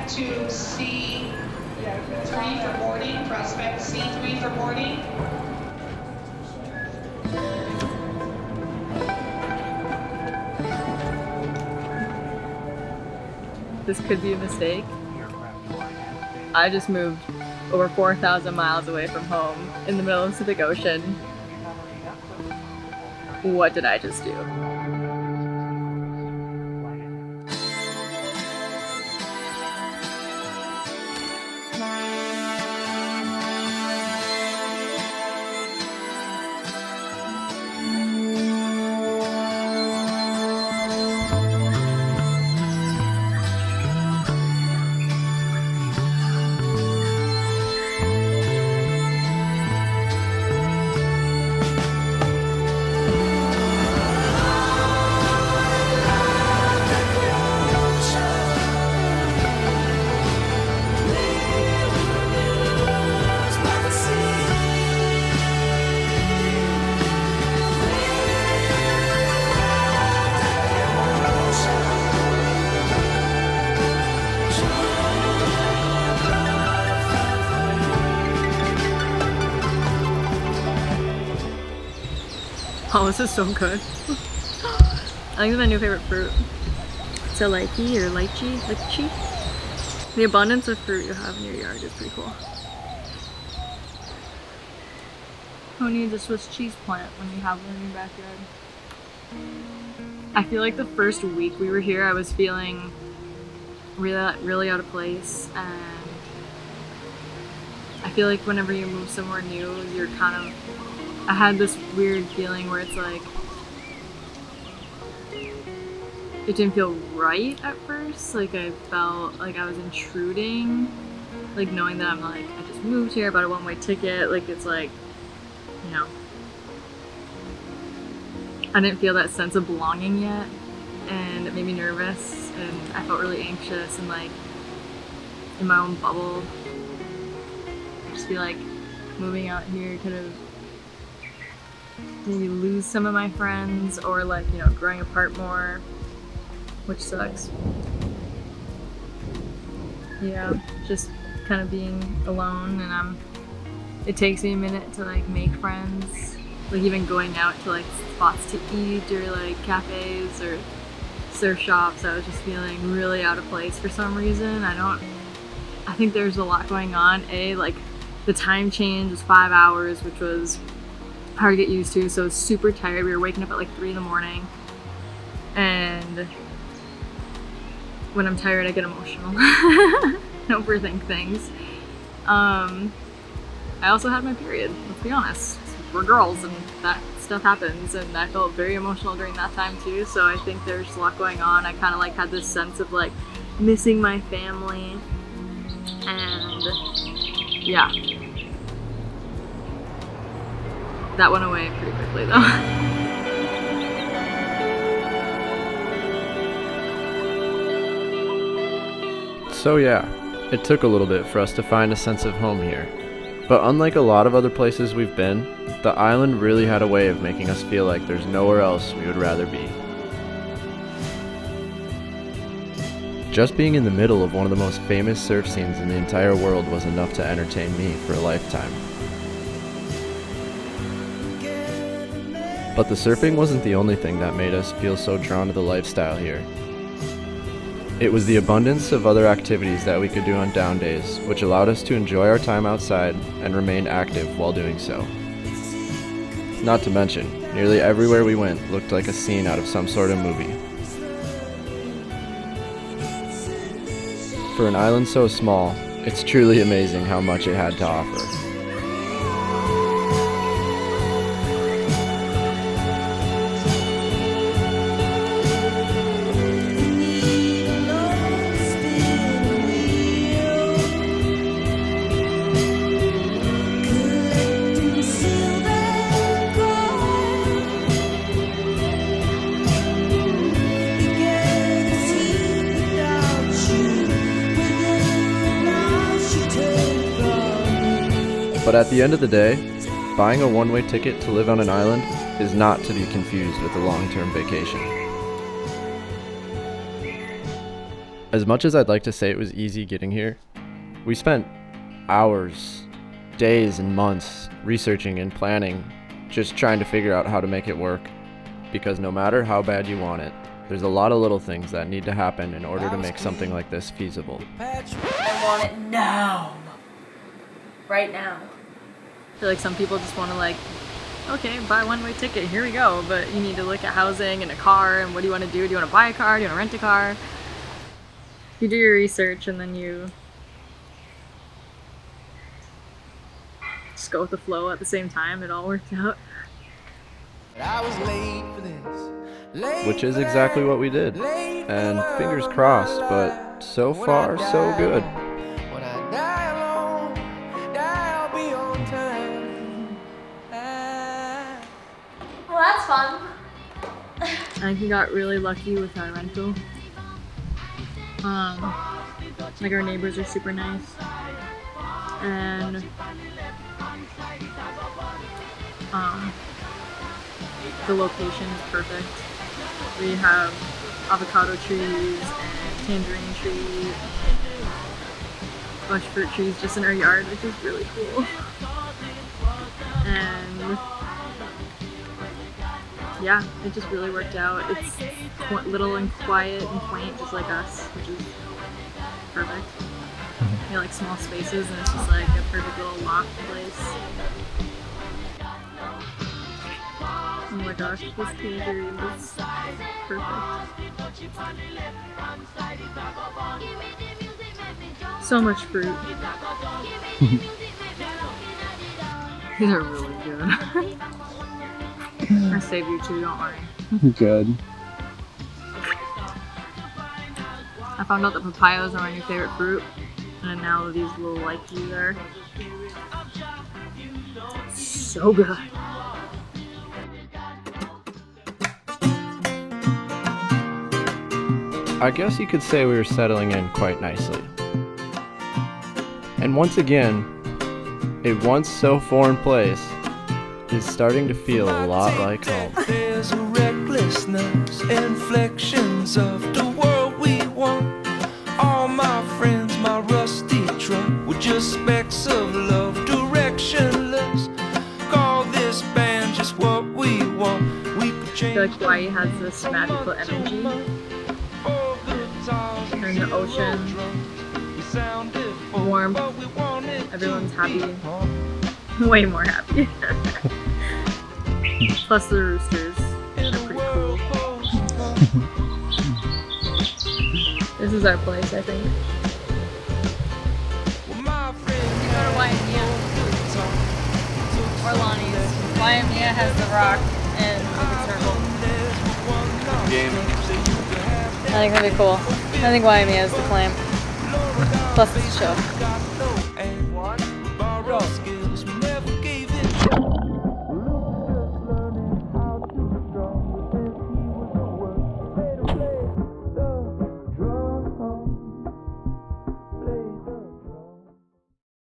prospect to C3 for boarding, prospect C3 for boarding. This could be a mistake. I just moved over 4,000 miles away from home in the middle of the Pacific Ocean. What did I just do? Oh, this is so good. I think it's my new favorite fruit. It's a lychee or lychee. The abundance of fruit you have in your yard is pretty cool. Who needs a Swiss cheese plant when you have one in your backyard? I feel like the first week we were here, I was feeling really out of place, and I feel like whenever you move somewhere new, you're kind of, I had this weird feeling where it's like, it didn't feel right at first. Like I felt like I was intruding, like knowing that I'm like, I just moved here, I bought a one-way ticket. Like it's like, you know, I didn't feel that sense of belonging yet, and it made me nervous, and I felt really anxious and like in my own bubble. I just feel like moving out here could have maybe lose some of my friends, or like, you know, growing apart more, which sucks. Yeah, just kind of being alone, and it takes me a minute to like make friends, like even going out to like spots to eat or like cafes or surf shops. I was just feeling really out of place for some reason. I think there's a lot going on. Like the time change was 5 hours, which was hard to get used to, so I was super tired. We were waking up at like 3 in the morning, and when I'm tired I get emotional. I overthink things. I also had my period, let's be honest. We're girls and that stuff happens, and I felt very emotional during that time too, so I think there's a lot going on. I kind of like had this sense of like missing my family, and yeah. That went away pretty quickly though. So yeah, it took a little bit for us to find a sense of home here. But unlike a lot of other places we've been, the island really had a way of making us feel like there's nowhere else we would rather be. Just being in the middle of one of the most famous surf scenes in the entire world was enough to entertain me for a lifetime. But the surfing wasn't the only thing that made us feel so drawn to the lifestyle here. It was the abundance of other activities that we could do on down days, which allowed us to enjoy our time outside and remain active while doing so. Not to mention, nearly everywhere we went looked like a scene out of some sort of movie. For an island so small, it's truly amazing how much it had to offer. But at the end of the day, buying a one-way ticket to live on an island is not to be confused with a long-term vacation. As much as I'd like to say it was easy getting here, we spent hours, days, and months researching and planning, just trying to figure out how to make it work. Because no matter how bad you want it, there's a lot of little things that need to happen in order to make something like this feasible. I want it now. Right now. I feel like some people just want to like, okay, buy a one-way ticket, here we go. But you need to look at housing and a car and what do you want to do? Do you want to buy a car? Do you want to rent a car? You do your research and then you just go with the flow at the same time. It all worked out. I was late for this. Which is exactly what we did. And fingers crossed, but so far, so good. When I die alone, I'll be on time. Well, that's fun. I think we got really lucky with our rental. Like our neighbors are super nice. And the location is perfect. We have avocado trees and tangerine trees and a bunch of fruit trees just in our yard, which is really cool. And yeah, it just really worked out. It's little and quiet and quaint, just like us, which is perfect. You know, like small spaces, and it's just like a perfect little loft place. Oh my gosh, this tangerine is perfect. So much fruit. These are really good. I saved you too, don't worry. Good. I found out that papayas are my new favorite fruit, and now these little lychees are so good. I guess you could say we were settling in quite nicely. And once again, a once so foreign place is starting to feel a lot like home. There's a recklessness, inflections of the world we want. All my friends, my rusty truck, were just specks of love, directionless. Call this band just what we want. We could I change. feel like Hawaii has this magical energy. And the ocean, warmth, everyone's happy. Way more happy. Plus the roosters are pretty cool. This is our place, I think. You go to Waimea or Lonnie's. Waimea has the rock and the circle. Game. I think that'd be cool. I think Waimea is the claim. Plus it's chill.